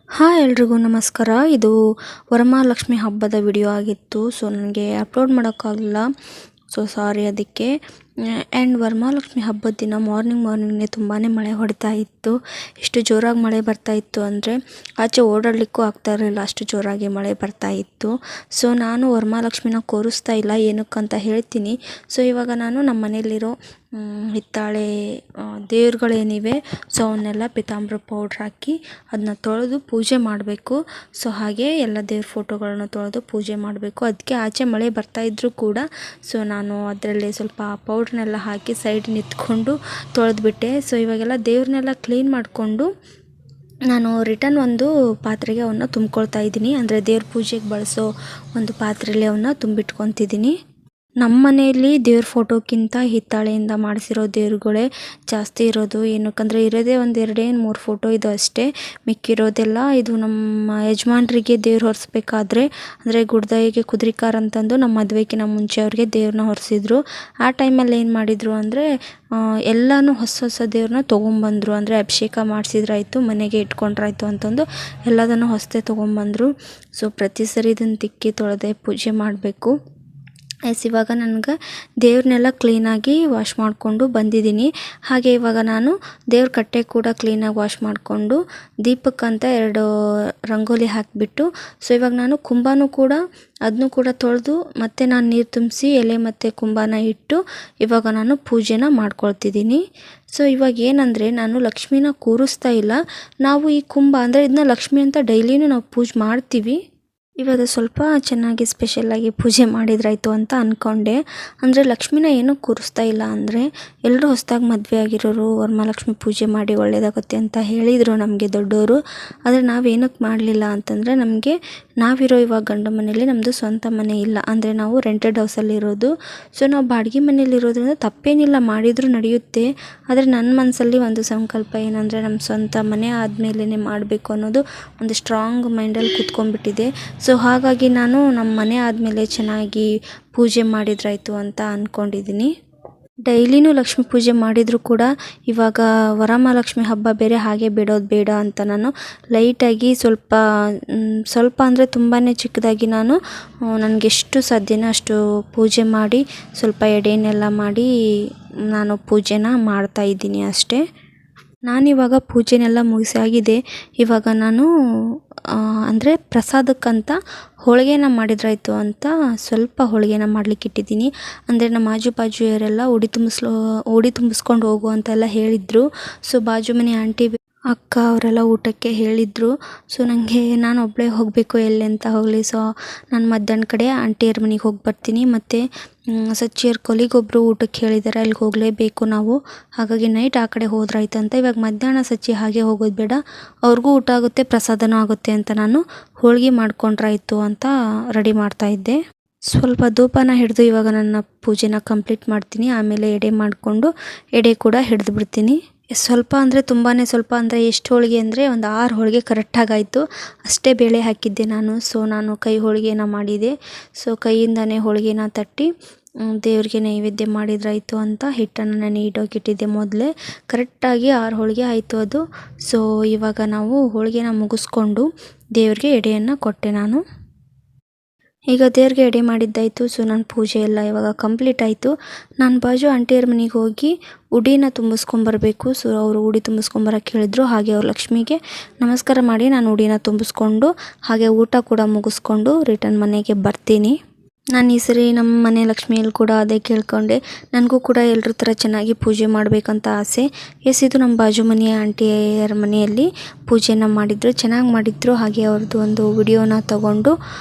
Hi ಎಲ್ರಿಗೂ ನಮಸ್ಕಾರ. ಇದು ವರಮಹಾಲಕ್ಷ್ಮಿ ಹಬ್ಬದ ವಿಡಿಯೋ ಆಗಿತ್ತು. ಸೊ ನನಗೆ ಅಪ್ಲೋಡ್ ಮಾಡೋಕ್ಕಾಗಲಿಲ್ಲ. ಸೊ ಸಾರಿ ಅದಕ್ಕೆ. ಆ್ಯಂಡ್ ವರಮಹಾಲಕ್ಷ್ಮಿ ಹಬ್ಬದ ದಿನ ಮಾರ್ನಿಂಗ್ನೇ ತುಂಬಾ ಮಳೆ ಹೊಡಿತಾ ಇತ್ತು. ಎಷ್ಟು ಜೋರಾಗಿ ಮಳೆ ಬರ್ತಾ ಇತ್ತು ಅಂದರೆ ಆಚೆ ಓಡಾಡಲಿಕ್ಕೂ ಆಗ್ತಾ ಇರಲಿಲ್ಲ, ಅಷ್ಟು ಜೋರಾಗಿ ಮಳೆ ಬರ್ತಾ ಇತ್ತು. ಸೊ ನಾನು ವರಮಹಾಲಕ್ಷ್ಮಿನ ಕೂರಿಸ್ತಾ ಇಲ್ಲ, ಏನಕ್ಕಂತ ಹೇಳ್ತೀನಿ. ಸೊ ಇವಾಗ ನಾನು ನಮ್ಮ ಮನೆಯಲ್ಲಿರೋ ಹಿತ್ತಾಳೆ ದೇವ್ರುಗಳೇನಿವೆ ಸೊ ಅವನ್ನೆಲ್ಲ ಪೀತಾಂಬರ ಪೌಡ್ರ್ ಹಾಕಿ ಅದನ್ನ ತೊಳೆದು ಪೂಜೆ ಮಾಡಬೇಕು. ಸೊ ಹಾಗೆ ಎಲ್ಲ ದೇವ್ರ ಫೋಟೋಗಳನ್ನ ತೊಳೆದು ಪೂಜೆ ಮಾಡಬೇಕು. ಅದಕ್ಕೆ ಆಚೆ ಮಳೆ ಬರ್ತಾಯಿದ್ರು ಕೂಡ ಸೊ ನಾನು ಅದರಲ್ಲಿ ಸ್ವಲ್ಪ ಪೌಡ್ರನ್ನೆಲ್ಲ ಹಾಕಿ ಸೈಡ್ ನಿಂತ್ಕೊಂಡು ತೊಳೆದ್ಬಿಟ್ಟೆ. ಸೊ ಇವಾಗೆಲ್ಲ ದೇವ್ರನ್ನೆಲ್ಲ ಕ್ಲೀನ್ ಮಾಡಿಕೊಂಡು ನಾನು ರಿಟರ್ನ್ ಒಂದು ಪಾತ್ರೆಗೆ ಅವನ್ನ ತುಂಬ್ಕೊಳ್ತಾ ಇದ್ದೀನಿ. ಅಂದರೆ ದೇವ್ರ ಪೂಜೆಗೆ ಬಳಸೋ ಒಂದು ಪಾತ್ರೆಯಲ್ಲಿ ಅವನ್ನ ತುಂಬಿಟ್ಕೊತಿದ್ದೀನಿ. ನಮ್ಮ ಮನೆಯಲ್ಲಿ ದೇವ್ರ ಫೋಟೋಕ್ಕಿಂತ ಹಿತ್ತಾಳೆಯಿಂದ ಮಾಡಿಸಿರೋ ದೇವ್ರುಗಳೇ ಜಾಸ್ತಿ ಇರೋದು. ಏನಕ್ಕಂದರೆ ಇರೋದೇ ಒಂದು 2-3 ಫೋಟೋ ಇದು ಅಷ್ಟೇ. ಮಿಕ್ಕಿರೋದೆಲ್ಲ ಇದು ನಮ್ಮ ಯಜಮಾನ್ರಿಗೆ ದೇವ್ರು ಹೊರಿಸ್ಬೇಕಾದ್ರೆ ಅಂದರೆ ಗುಡ್ದಾಯಿಗೆ ಕುದುರೆಕಾರ್ ಅಂತಂದು ನಮ್ಮ ಮದುವೆಗಿಂತ ಮುಂಚೆ ಅವ್ರಿಗೆ ದೇವ್ರನ್ನ ಹೊರಿಸಿದ್ರು. ಆ ಟೈಮಲ್ಲಿ ಏನು ಮಾಡಿದರು ಅಂದರೆ ಎಲ್ಲನೂ ಹೊಸ ದೇವ್ರನ್ನ ತೊಗೊಂಬಂದರು. ಅಂದರೆ ಅಭಿಷೇಕ ಮಾಡಿಸಿದ್ರಾಯ್ತು, ಮನೆಗೆ ಇಟ್ಕೊಂಡ್ರಾಯ್ತು ಅಂತಂದು ಎಲ್ಲದನ್ನು ಹೊಸದೇ ತೊಗೊಂಬಂದರು. ಸೊ ಪ್ರತಿ ಸರಿ ಇದನ್ನು ತಿಕ್ಕಿ ತೊಳೆದೇ ಪೂಜೆ ಮಾಡಬೇಕು. ಇವಾಗ ನನಗೆ ದೇವ್ರನ್ನೆಲ್ಲ ಕ್ಲೀನಾಗಿ ವಾಶ್ ಮಾಡಿಕೊಂಡು ಬಂದಿದ್ದೀನಿ. ಹಾಗೆ ಇವಾಗ ನಾನು ದೇವ್ರ ಕಟ್ಟೆ ಕೂಡ ಕ್ಲೀನಾಗಿ ವಾಶ್ ಮಾಡಿಕೊಂಡು ದೀಪಕ್ಕಂತ 2 ರಂಗೋಲಿ ಹಾಕಿಬಿಟ್ಟು ಸೊ ಇವಾಗ ನಾನು ಕುಂಭನೂ ಕೂಡ ಅದನ್ನು ಕೂಡ ತೊಳೆದು ಮತ್ತೆ ನಾನು ನೀರು ತುಂಬಿಸಿ ಎಲೆ ಮತ್ತು ಕುಂಭನ ಇಟ್ಟು ಇವಾಗ ನಾನು ಪೂಜೆನ ಮಾಡ್ಕೊಳ್ತಿದ್ದೀನಿ. ಸೊ ಇವಾಗ ಏನಂದರೆ ನಾನು ಲಕ್ಷ್ಮೀನ ಕೂರಿಸ್ತಾ ಇಲ್ಲ. ನಾವು ಈ ಕುಂಭ ಅಂದರೆ ಇದನ್ನ ಲಕ್ಷ್ಮಿ ಅಂತ ಡೈಲಿನೂ ನಾವು ಪೂಜೆ ಮಾಡ್ತೀವಿ. ಇವಾಗ ಸ್ವಲ್ಪ ಚೆನ್ನಾಗಿ ಸ್ಪೆಷಲಾಗಿ ಪೂಜೆ ಮಾಡಿದ್ರಾಯ್ತು ಅಂತ ಅಂದ್ಕೊಂಡೆ. ಅಂದರೆ ಲಕ್ಷ್ಮಿನ ಏನೂ ಕೂರಿಸ್ತಾ ಇಲ್ಲ ಅಂದರೆ ಎಲ್ಲರೂ ಹೊಸದಾಗಿ ಮದುವೆ ಆಗಿರೋರು ವರಮಹಾಲಕ್ಷ್ಮಿ ಪೂಜೆ ಮಾಡಿ ಒಳ್ಳೆಯದಾಗುತ್ತೆ ಅಂತ ಹೇಳಿದರು ನಮಗೆ ದೊಡ್ಡವರು. ಆದರೆ ನಾವೇನಕ್ಕೆ ಮಾಡಲಿಲ್ಲ ಅಂತಂದರೆ ನಮಗೆ ನಾವಿರೋ ಇವಾಗ ಗಂಡು ಮನೆಯಲ್ಲಿ ನಮ್ಮದು ಸ್ವಂತ ಮನೆ ಇಲ್ಲ. ಅಂದರೆ ನಾವು ರೆಂಟೆಡ್ ಹೌಸಲ್ಲಿರೋದು. ಸೊ ನಾವು ಬಾಡಿಗೆ ಮನೇಲಿರೋದ್ರಿಂದ ತಪ್ಪೇನಿಲ್ಲ, ಮಾಡಿದರೂ ನಡೆಯುತ್ತೆ. ಆದರೆ ನನ್ನ ಮನಸ್ಸಲ್ಲಿ ಒಂದು ಸಂಕಲ್ಪ ಏನಂದರೆ ನಮ್ಮ ಸ್ವಂತ ಮನೆ ಆದಮೇಲೆ ಮಾಡಬೇಕು ಅನ್ನೋದು ಒಂದು ಸ್ಟ್ರಾಂಗ್ ಮೈಂಡಲ್ಲಿ ಕೂತ್ಕೊಂಡ್ಬಿಟ್ಟಿದೆ. ಸೊ ಹಾಗಾಗಿ ನಾನು ನಮ್ಮ ಮನೆ ಆದಮೇಲೆ ಚೆನ್ನಾಗಿ ಪೂಜೆ ಮಾಡಿದ್ರಾಯ್ತು ಅಂತ ಅಂದ್ಕೊಂಡಿದ್ದೀನಿ. ಡೈಲಿನೂ ಲಕ್ಷ್ಮೀ ಪೂಜೆ ಮಾಡಿದರೂ ಕೂಡ ಇವಾಗ ವರಮಹಾಲಕ್ಷ್ಮಿ ಹಬ್ಬ ಬೇರೆ, ಹಾಗೆ ಬಿಡೋದು ಬೇಡ ಅಂತ ನಾನು ಲೈಟಾಗಿ ಸ್ವಲ್ಪ ಅಂದರೆ ತುಂಬಾ ಚಿಕ್ಕದಾಗಿ ನಾನು ನನಗೆಷ್ಟು ಸಾಧ್ಯನೋ ಅಷ್ಟು ಪೂಜೆ ಮಾಡಿ ಸ್ವಲ್ಪ ಎಡೆನೆಲ್ಲ ಮಾಡಿ ನಾನು ಪೂಜೆನ ಮಾಡ್ತಾಯಿದ್ದೀನಿ ಅಷ್ಟೇ. ನಾನಿವಾಗ ಪೂಜೆನೆಲ್ಲ ಮುಗಿಸಾಗಿದೆ. ಇವಾಗ ನಾನು ಅಂದರೆ ಪ್ರಸಾದಕ್ಕಂತ ಹೋಳಿಗೆನ ಮಾಡಿದ್ರಾಯ್ತು ಅಂತ ಸ್ವಲ್ಪ ಹೋಳಿಗೆನ ಮಾಡಲಿಕ್ಕೆ ಇಟ್ಟಿದ್ದೀನಿ. ಅಂದರೆ ನಮ್ಮ ಆಜು ಬಾಜುಯವರೆಲ್ಲ ಉಡಿ ತುಂಬಿಸ್ಕೊಂಡು ಹೋಗು ಅಂತೆಲ್ಲ ಹೇಳಿದರು. ಸೊ ಬಾಜು ಮನೆ ಆಂಟಿ ಅಕ್ಕ ಅವರೆಲ್ಲ ಊಟಕ್ಕೆ ಹೇಳಿದರು. ಸೊ ನನಗೆ ನಾನು ಒಬ್ಬಳೇ ಹೋಗಬೇಕು ಎಲ್ಲಿ ಅಂತ ಹೋಗಲಿ. ಸೊ ನಾನು ಮಧ್ಯಾಹ್ನ ಕಡೆ ಆಂಟಿಯರ ಮನೆಗೆ ಹೋಗಿ ಬರ್ತೀನಿ. ಮತ್ತು ಸಚ್ಚಿಯರ್ ಕೊಲಿಗೊಬ್ಬರು ಊಟಕ್ಕೆ ಹೇಳಿದ್ದಾರೆ, ಅಲ್ಲಿಗೆ ಹೋಗಲೇಬೇಕು ನಾವು. ಹಾಗಾಗಿ ನೈಟ್ ಆ ಕಡೆ ಹೋದ್ರಾಯ್ತು ಅಂತ. ಇವಾಗ ಮಧ್ಯಾಹ್ನ ಸಚ್ಚಿ ಹಾಗೆ ಹೋಗೋದು ಬೇಡ, ಅವ್ರಿಗೂ ಊಟ ಆಗುತ್ತೆ ಪ್ರಸಾದನೂ ಆಗುತ್ತೆ ಅಂತ ನಾನು ಹೋಳಿಗೆ ಮಾಡ್ಕೊಂಡ್ರಾಯ್ತು ಅಂತ ರೆಡಿ ಮಾಡ್ತಾಯಿದ್ದೆ. ಸ್ವಲ್ಪ ಧೂಪನ ಹಿಡಿದು ಇವಾಗ ನನ್ನ ಪೂಜೆನ ಕಂಪ್ಲೀಟ್ ಮಾಡ್ತೀನಿ. ಆಮೇಲೆ ಎಡೆ ಮಾಡಿಕೊಂಡು ಎಡೆ ಕೂಡ ಹಿಡಿದು ಬಿಡ್ತೀನಿ. ಸ್ವಲ್ಪ ಅಂದರೆ ತುಂಬಾ ಸ್ವಲ್ಪ, ಅಂದರೆ ಎಷ್ಟು ಹೋಳಿಗೆ ಅಂದರೆ ಒಂದು 6 ಹೋಳಿಗೆ ಕರೆಕ್ಟಾಗಾಯಿತು. ಅಷ್ಟೇ ಬೇಳೆ ಹಾಕಿದ್ದೆ ನಾನು. ಸೊ ನಾನು ಕೈ ಹೋಳಿಗೆನ ಮಾಡಿದೆ. ಸೊ ಕೈಯಿಂದನೇ ಹೋಳಿಗೆನ ತಟ್ಟಿ ದೇವ್ರಿಗೆ ನೈವೇದ್ಯ ಮಾಡಿದ್ರಾಯ್ತು ಅಂತ ಹಿಟ್ಟನ್ನು ನೀಡೋಗಿಟ್ಟಿದ್ದೆ ಮೊದಲೇ. ಕರೆಕ್ಟಾಗಿ 6 ಹೋಳಿಗೆ ಆಯಿತು ಅದು. ಸೊ ಇವಾಗ ನಾವು ಹೋಳಿಗೆನ ಮುಗಿಸ್ಕೊಂಡು ದೇವ್ರಿಗೆ ಎಡೆಯನ್ನು ಕೊಟ್ಟೆ ನಾನು. ಈಗ ದೇವ್ರಿಗೆ ಎಡೆ ಮಾಡಿದ್ದಾಯಿತು. ಸೊ ನನ್ನ ಪೂಜೆ ಎಲ್ಲ ಇವಾಗ ಕಂಪ್ಲೀಟ್ ಆಯಿತು. ನಾನು ಬಾಜು ಆಂಟಿಯರ ಮನೆಗೆ ಹೋಗಿ ಉಡಿನ ತುಂಬಿಸ್ಕೊಂಬರ್ಬೇಕು. ಸೊ ಅವರು ಉಡಿ ತುಂಬಿಸ್ಕೊಂಬರಕ್ಕೆ ಹೇಳಿದ್ರು. ಹಾಗೆ ಅವ್ರು ಲಕ್ಷ್ಮಿಗೆ ನಮಸ್ಕಾರ ಮಾಡಿ ನಾನು ಉಡಿನ ತುಂಬಿಸ್ಕೊಂಡು ಹಾಗೆ ಊಟ ಕೂಡ ಮುಗಿಸ್ಕೊಂಡು ರಿಟರ್ನ್ ಮನೆಗೆ ಬರ್ತೀನಿ. ನಾನು ಈ ಸರಿ ನಮ್ಮ ಮನೆ ಲಕ್ಷ್ಮಿಯಲ್ಲಿ ಕೂಡ ಅದೇ ಕೇಳ್ಕೊಂಡೆ. ನನಗೂ ಕೂಡ ಎಲ್ಲರ ಥರ ಚೆನ್ನಾಗಿ ಪೂಜೆ ಮಾಡಬೇಕಂತ ಆಸೆ. ಇದು ನಮ್ಮ ಬಾಜು ಮನೆಯ ಆಂಟಿಯರ ಮನೆಯಲ್ಲಿ ಪೂಜೆನ ಮಾಡಿದ್ರು, ಚೆನ್ನಾಗಿ ಮಾಡಿದ್ರು. ಹಾಗೆ ಅವ್ರದ್ದು ಒಂದು ವಿಡಿಯೋನ ತಗೊಂಡು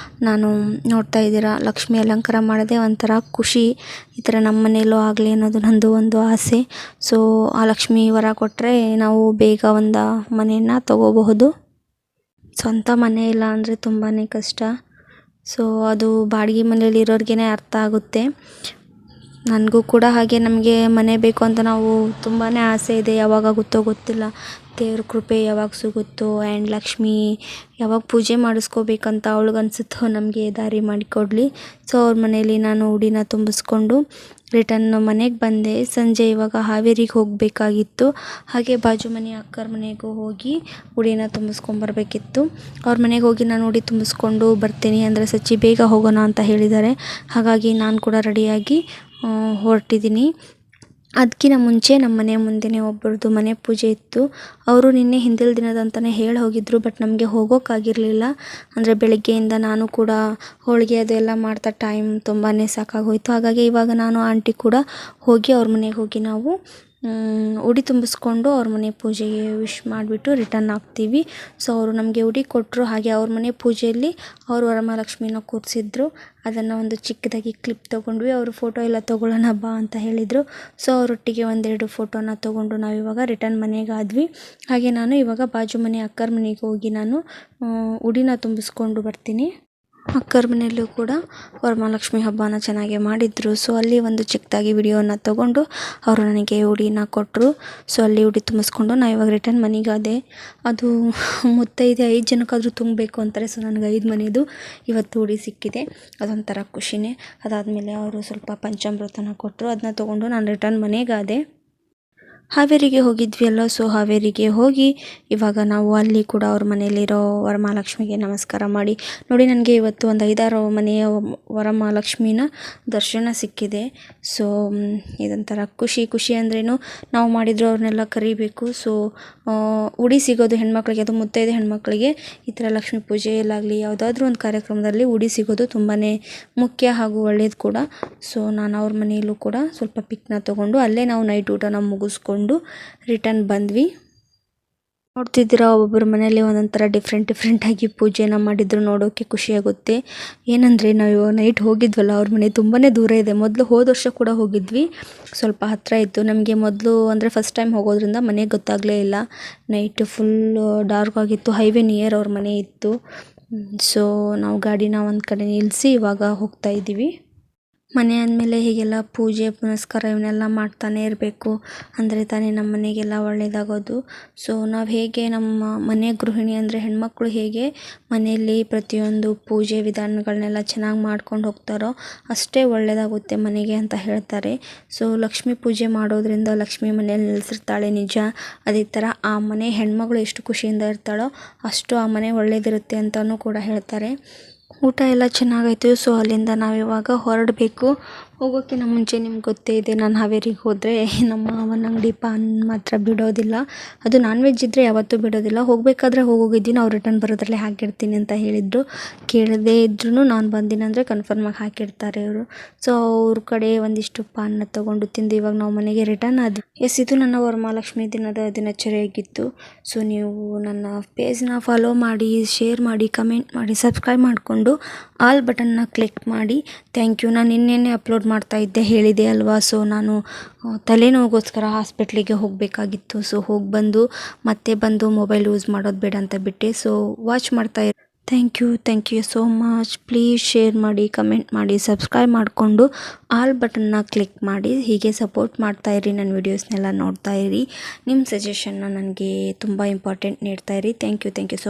ನಾನು ನೋಡ್ತಾ ಇದ್ದೀರಾ, ಲಕ್ಷ್ಮಿ ಅಲಂಕಾರ ಮಾಡೋದೇ ಒಂಥರ ಖುಷಿ. ಈ ಥರ ನಮ್ಮ ಮನೆಯಲ್ಲೂ ಆಗಲಿ ಅನ್ನೋದು ನಂದು ಒಂದು ಆಸೆ. ಸೊ ಆ ಲಕ್ಷ್ಮಿ ವರ ಕೊಟ್ಟರೆ ನಾವು ಬೇಗ ಒಂದು ಮನೆಯನ್ನು ತಗೋಬಹುದು. ಸ್ವಂತ ಮನೆ ಇಲ್ಲ ಅಂದರೆ ತುಂಬಾ ಕಷ್ಟ. ಸೊ ಅದು ಬಾಡಿಗೆ ಮನೆಯಲ್ಲಿ ಇರೋರಿಗೇ ಅರ್ಥ ಆಗುತ್ತೆ. ನನಗೂ ಕೂಡ ಹಾಗೆ ನಮಗೆ ಮನೆ ಬೇಕು ಅಂತ ನಾವು ತುಂಬಾ ಆಸೆ ಇದೆ, ಯಾವಾಗ ಆಗುತ್ತೋ ಗೊತ್ತಿಲ್ಲ. ದೇವ್ರ ಕೃಪೆ ಯಾವಾಗ ಸಿಗುತ್ತೋ ಆ್ಯಂಡ್ ಲಕ್ಷ್ಮಿ ಯಾವಾಗ ಪೂಜೆ ಮಾಡಿಸ್ಕೋಬೇಕಂತ ಅವಳಿಗನ್ಸುತ್ತೋ ನಮಗೆ ದಾರಿ ಮಾಡಿಕೊಡಲಿ. ಸೊ ಅವ್ರ ಮನೇಲಿ ನಾನು ಉಡಿನ ತುಂಬಿಸ್ಕೊಂಡು ರಿಟರ್ನ್ ಮನೆಗೆ ಬಂದೆ. ಸಂಜೆ ಇವಾಗ ಹಾವೇರಿಗೆ ಹೋಗಬೇಕಾಗಿತ್ತು. ಹಾಗೆ ಬಾಜು ಮನೆ ಅಕ್ಕರ ಮನೆಗೂ ಹೋಗಿ ಉಡಿನ ತುಂಬಿಸ್ಕೊಂಬರ್ಬೇಕಿತ್ತು. ಅವ್ರ ಮನೆಗೆ ಹೋಗಿ ನಾನು ಉಡಿ ತುಂಬಿಸ್ಕೊಂಡು ಬರ್ತೀನಿ ಅಂದರೆ ಸಚ್ಚಿ ಬೇಗ ಹೋಗೋಣ ಅಂತ ಹೇಳಿದ್ದಾರೆ. ಹಾಗಾಗಿ ನಾನು ಕೂಡ ರೆಡಿಯಾಗಿ ಹೊರಟಿದ್ದೀನಿ. ಅದಕ್ಕಿಂತ ಮುಂಚೆ ನಮ್ಮ ಮನೆ ಮುಂದೆನೇ ಒಬ್ಬರದ್ದು ಮನೆ ಪೂಜೆ ಇತ್ತು. ಅವರು ನಿನ್ನೆ ಹಿಂದಿನ ದಿನದಂತಲೇ ಹೇಳಿ ಹೋಗಿದ್ದರು, ಬಟ್ ನಮಗೆ ಹೋಗೋಕ್ಕಾಗಿರಲಿಲ್ಲ. ಅಂದರೆ ಬೆಳಗ್ಗೆಯಿಂದ ನಾನು ಕೂಡ ಹೋಳಿಗೆ ಅದೆಲ್ಲ ಮಾಡ್ತಾ ಟೈಮ್ ತುಂಬಾ ಸಾಕಾಗೋಯಿತು. ಹಾಗಾಗಿ ಇವಾಗ ನಾನು ಆಂಟಿ ಕೂಡ ಹೋಗಿ ಅವ್ರ ಮನೆಗೆ ಹೋಗಿ ನಾವು ಉಡಿ ತುಂಬಿಸ್ಕೊಂಡು ಅವ್ರ ಮನೆ ಪೂಜೆಗೆ ವಿಶ್ ಮಾಡಿಬಿಟ್ಟು ರಿಟರ್ನ್ ಆಗ್ತೀವಿ. ಸೊ ಅವರು ನಮಗೆ ಉಡಿ ಕೊಟ್ಟರು. ಹಾಗೆ ಅವ್ರ ಮನೆ ಪೂಜೆಯಲ್ಲಿ ಅವರು ವರಮಹಾಲಕ್ಷ್ಮಿನ ಕೂರಿಸಿದ್ರು. ಅದನ್ನು ಒಂದು ಚಿಕ್ಕದಾಗಿ ಕ್ಲಿಪ್ ತೊಗೊಂಡ್ವಿ. ಅವರು ಫೋಟೋ ಎಲ್ಲ ತೊಗೊಳ್ಳೋಣ ಬಾ ಅಂತ ಹೇಳಿದರು. ಸೊ ಅವರೊಟ್ಟಿಗೆ ಒಂದೆರಡು ಫೋಟೋನ ತೊಗೊಂಡು ನಾವಿವಾಗ ರಿಟರ್ನ್ ಮನೆಗಾದ್ವಿ. ಹಾಗೆ ನಾನು ಇವಾಗ ಬಾಜು ಮನೆ ಅಕ್ಕರ ಮನೆಗೆ ಹೋಗಿ ನಾನು ಉಡಿನ ತುಂಬಿಸ್ಕೊಂಡು ಬರ್ತೀನಿ. ಅಕ್ಕರ ಮನೆಯಲ್ಲೂ ಕೂಡ ವರಮಹಾಲಕ್ಷ್ಮಿ ಹಬ್ಬನ ಚೆನ್ನಾಗಿ ಮಾಡಿದರು. ಸೊ ಅಲ್ಲಿ ಒಂದು ಚಿಕ್ಕದಾಗಿ ವಿಡಿಯೋನ ತೊಗೊಂಡು ಅವರು ನನಗೆ ಉಡಿನ ಕೊಟ್ಟರು. ಸೊ ಅಲ್ಲಿ ಉಡಿ ತುಂಬಿಸ್ಕೊಂಡು ನಾನು ಇವಾಗ ರಿಟರ್ನ್ ಮನೆಗಾದೆ. ಅದು ಮುತ್ತೈದೆ 5 ಜನಕ್ಕಾದರೂ ತುಂಬಬೇಕು ಅಂತಾರೆ. ಸೊ ನನಗೆ 5 ಮನೆಯದು ಇವತ್ತು ಉಡಿ ಸಿಕ್ಕಿದೆ, ಅದೊಂಥರ ಖುಷಿನೇ. ಅದಾದಮೇಲೆ ಅವರು ಸ್ವಲ್ಪ ಪಂಚಾಮೃತನ ಕೊಟ್ಟರು, ಅದನ್ನ ತೊಗೊಂಡು ನಾನು ರಿಟರ್ನ್ ಮನೆಗಾದೆ. ಹಾವೇರಿಗೆ ಹೋಗಿದ್ವಿ ಅಲ್ಲ, ಸೊ ಹಾವೇರಿಗೆ ಹೋಗಿ ಇವಾಗ ನಾವು ಅಲ್ಲಿ ಕೂಡ ಅವ್ರ ಮನೆಯಲ್ಲಿರೋ ವರಮಹಾಲಕ್ಷ್ಮಿಗೆ ನಮಸ್ಕಾರ ಮಾಡಿ ನೋಡಿ. ನನಗೆ ಇವತ್ತು ಒಂದು 5-6 ಮನೆಯ ವರಮಹಾಲಕ್ಷ್ಮಿನ ದರ್ಶನ ಸಿಕ್ಕಿದೆ. ಸೊ ಇದೊಂಥರ ಖುಷಿ ಅಂದ್ರೇನು, ನಾವು ಮಾಡಿದ್ರು ಅವ್ರನ್ನೆಲ್ಲ ಕರಿಬೇಕು. ಸೊ ಉಡಿ ಸಿಗೋದು ಹೆಣ್ಮಕ್ಳಿಗೆ, ಅದು ಮುತ್ತೈದೆ ಹೆಣ್ಮಕ್ಳಿಗೆ ಈ ಥರ ಲಕ್ಷ್ಮೀ ಪೂಜೆಯಲ್ಲಾಗಲಿ ಯಾವುದಾದ್ರೂ ಒಂದು ಕಾರ್ಯಕ್ರಮದಲ್ಲಿ ಉಡಿ ಸಿಗೋದು ತುಂಬಾ ಮುಖ್ಯ ಹಾಗೂ ಒಳ್ಳೆಯದು ಕೂಡ. ಸೊ ನಾನು ಅವ್ರ ಮನೆಯಲ್ಲೂ ಕೂಡ ಸ್ವಲ್ಪ ಪಿಕ್ನ ತೊಗೊಂಡು ಅಲ್ಲೇ ನಾವು ನೈಟ್ ಊಟನ ಮುಗಿಸ್ಕೊಂಡು ರಿಟರ್ನ್ ಬಂದ್ವಿ. ನೋಡ್ತಿದ್ದೀರಾ, ಒಬ್ಬೊಬ್ಬರ ಮನೆಯಲ್ಲಿ ಒಂದೊಂಥರ ಡಿಫ್ರೆಂಟಾಗಿ ಪೂಜೆನ ಮಾಡಿದ್ರು. ನೋಡೋಕ್ಕೆ ಖುಷಿಯಾಗುತ್ತೆ. ಏನಂದರೆ ನಾವು ಇವಾಗ ನೈಟ್ ಹೋಗಿದ್ವಲ್ಲ, ಅವ್ರ ಮನೆ ತುಂಬಾ ದೂರ ಇದೆ. ಮೊದಲು ಹೋದ ವರ್ಷ ಕೂಡ ಹೋಗಿದ್ವಿ, ಸ್ವಲ್ಪ ಹತ್ತಿರ ಇತ್ತು ನಮಗೆ. ಮೊದಲು ಅಂದರೆ ಫಸ್ಟ್ ಟೈಮ್ ಹೋಗೋದ್ರಿಂದ ಮನೆಗೆ ಗೊತ್ತಾಗಲೇ ಇಲ್ಲ. ನೈಟ್ ಫುಲ್ ಡಾರ್ಕ್ ಆಗಿತ್ತು, ಹೈವೇ ನಿಯರ್ ಅವ್ರ ಮನೆ ಇತ್ತು. ಸೊ ನಾವು ಗಾಡಿನ ಒಂದು ಕಡೆ ನಿಲ್ಲಿಸಿ ಇವಾಗ ಹೋಗ್ತಾ ಇದ್ದೀವಿ. ಮನೆ ಅಂದಮೇಲೆ ಹೀಗೆಲ್ಲ ಪೂಜೆ ಪುನಸ್ಕಾರ ಇವನ್ನೆಲ್ಲ ಮಾಡ್ತಾನೆ ಇರಬೇಕು, ಅಂದರೆ ತಾನೇ ನಮ್ಮ ಮನೆಗೆಲ್ಲ ಒಳ್ಳೆಯದಾಗೋದು. ಸೊ ನಾವು ಹೇಗೆ ನಮ್ಮ ಮನೆ ಗೃಹಿಣಿ ಅಂದರೆ ಹೆಣ್ಮಕ್ಳು ಹೇಗೆ ಮನೆಯಲ್ಲಿ ಪ್ರತಿಯೊಂದು ಪೂಜೆ ವಿಧಾನಗಳನ್ನೆಲ್ಲ ಚೆನ್ನಾಗಿ ಮಾಡ್ಕೊಂಡು ಹೋಗ್ತಾರೋ ಅಷ್ಟೇ ಒಳ್ಳೆಯದಾಗುತ್ತೆ ಮನೆಗೆ ಅಂತ ಹೇಳ್ತಾರೆ. ಸೊ ಲಕ್ಷ್ಮೀ ಪೂಜೆ ಮಾಡೋದ್ರಿಂದ ಲಕ್ಷ್ಮಿ ಮನೆಯಲ್ಲಿ ನೆಲೆಸಿರ್ತಾಳೆ ನಿಜ. ಅದೇ ಥರ ಆ ಮನೆ ಹೆಣ್ಮಗಳು ಎಷ್ಟು ಖುಷಿಯಿಂದ ಇರ್ತಾಳೋ ಅಷ್ಟು ಆ ಮನೆ ಒಳ್ಳೆಯದಿರುತ್ತೆ ಅಂತಲೂ ಕೂಡ ಹೇಳ್ತಾರೆ. ಊಟ ಎಲ್ಲ ಚೆನ್ನಾಗಾಯಿತು. ಸೊ ಅಲ್ಲಿಂದ ನಾವಿವಾಗ ಹೊರಡಬೇಕು. ಹೋಗೋಕ್ಕಿಂತ ಮುಂಚೆ ನಿಮ್ಗೆ ಗೊತ್ತೇ ಇದೆ, ನಾನು ಹಾವೇರಿಗೆ ಹೋದರೆ ನಮ್ಮ ಮಾವನ ಅಂಗಡಿ ಪಾನ್ ಮಾತ್ರ ಬಿಡೋದಿಲ್ಲ. ಅದು ನಾನ್ ವೆಜ್ ಇದ್ದರೆ ಯಾವತ್ತೂ ಬಿಡೋದಿಲ್ಲ. ಹೋಗಬೇಕಾದ್ರೆ ಹೋಗಿದ್ವಿ, ನಾವು ರಿಟರ್ನ್ ಬರೋದ್ರಲ್ಲೇ ಹಾಕಿಡ್ತೀನಿ ಅಂತ ಹೇಳಿದರು. ಕೇಳದೇ ಇದ್ರೂ ನಾನು ಬಂದಿನಿ ಅಂದರೆ ಕನ್ಫರ್ಮಾಗಿ ಹಾಕಿಡ್ತಾರೆ ಇವರು. ಸೊ ಅವ್ರ ಕಡೆ ಒಂದಿಷ್ಟು ಪಾನ್ನ ತೊಗೊಂಡು ತಿಂದು ಇವಾಗ ನಾವು ಮನೆಗೆ ರಿಟರ್ನ್ ಆದ್ವಿ. ಇದು ನನ್ನ ವರಮಹಾಲಕ್ಷ್ಮಿ ದಿನದ ದಿನಚರಿಯಾಗಿತ್ತು. ಸೊ ನೀವು ನನ್ನ ಪೇಜ್ನ ಫಾಲೋ ಮಾಡಿ, ಶೇರ್ ಮಾಡಿ, ಕಮೆಂಟ್ ಮಾಡಿ, ಸಬ್ಸ್ಕ್ರೈಬ್ ಮಾಡಿಕೊಂಡು ಆಲ್ ಬಟನ್ನ ಕ್ಲಿಕ್ ಮಾಡಿ. Thank you. ನಾನು ನಿನ್ನೆ ಅಪ್ಲೋಡ್ ಮಾಡ್ತಾ ಇದ್ದೆ, ಹೇಳಿದೆ ಅಲ್ವಾ. ಸೊ ನಾನು ತಲೆನೋವಿಗೋಸ್ಕರ ಹಾಸ್ಪಿಟ್ಲಿಗೆ ಹೋಗಬೇಕಾಗಿತ್ತು. ಸೊ ಹೋಗಿ ಬಂದು ಮೊಬೈಲ್ ಯೂಸ್ ಮಾಡೋದು ಬೇಡ ಅಂತ ಬಿಟ್ಟೆ. ಸೊ ವಾಚ್ ಮಾಡ್ತಾ ಇರಿ. Thank you so much. Please share ಮಾಡಿ, ಕಮೆಂಟ್ ಮಾಡಿ, ಸಬ್ಸ್ಕ್ರೈಬ್ ಮಾಡಿಕೊಂಡು ಆಲ್ ಬಟನ್ನ ಕ್ಲಿಕ್ ಮಾಡಿ. ಹೀಗೆ ಸಪೋರ್ಟ್ ಮಾಡ್ತಾಯಿರಿ, ನನ್ನ ವೀಡಿಯೋಸ್ನೆಲ್ಲ ನೋಡ್ತಾಯಿರಿ. ನಿಮ್ಮ ಸಜೆಷನ್ನ ನನಗೆ ತುಂಬ ಇಂಪಾರ್ಟೆಂಟ್ ನೀಡ್ತಾಯಿರಿ. Thank you so